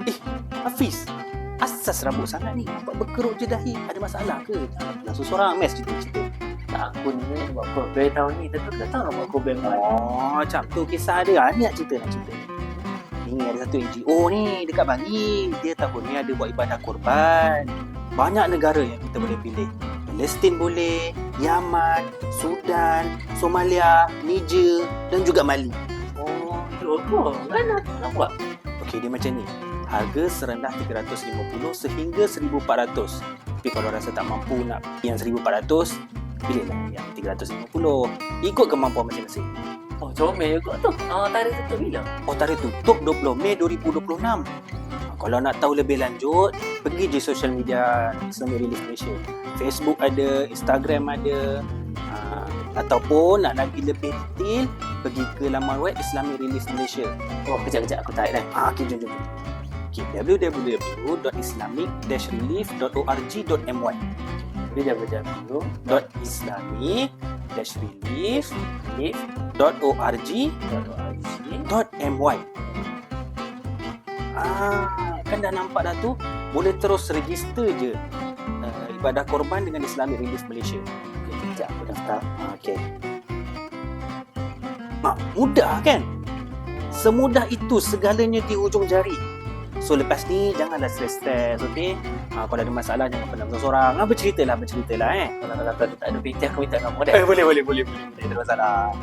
Eh, Hafiz, asas rabuk sangat ni. Nampak berkerut je dahi. Ada masalah ke? Jangan langsung seorang mes cerita-cerita. Aku ni buat program tahun ni, tapi aku tak tahu nak buat program mana. Oh, macam tu kisah dia. Ni nak cerita. Ni ada satu NGO ni dekat Bali. Dia tahun ni ada buat ibadah korban. Banyak negara yang kita boleh pilih. Palestin boleh, Yaman, Sudan, Somalia, Niger dan juga Mali. Oh, apa? Mana nak buat? Okey, dia macam ni. Harga serendah 350 sehingga 1,400. Tapi kalau rasa tak mampu nak yang 1,400, pilihlah yang 350. Ikut kemampuan masing-masing. Oh, comel juga tu. Tarikh tutup bila? Oh, tarikh tutup 20 Mei 2026. Kalau nak tahu lebih lanjut, pergi je social media Islamic Relief Malaysia. Facebook ada, Instagram ada. Ataupun nak lagi lebih detail, pergi ke laman web Islamic Relief Malaysia. Oh, kejap aku tarik dah. Okey, jom. Okay, www.islamic-relief.org.my www.islamic-relief.org.my Kan dah nampak dah tu. Boleh terus register je ibadah korban dengan Islamic Relief Malaysia. Kejap aku daftar. Okey. Mudah kan? Semudah itu segalanya di hujung jari. So lepas ni janganlah stres-stres, okey? Kalau ada masalah jangan pernah seorang. Berceritalah. Kalau tak ada PT aku minta nombor dia. Boleh. Tak ada masalah.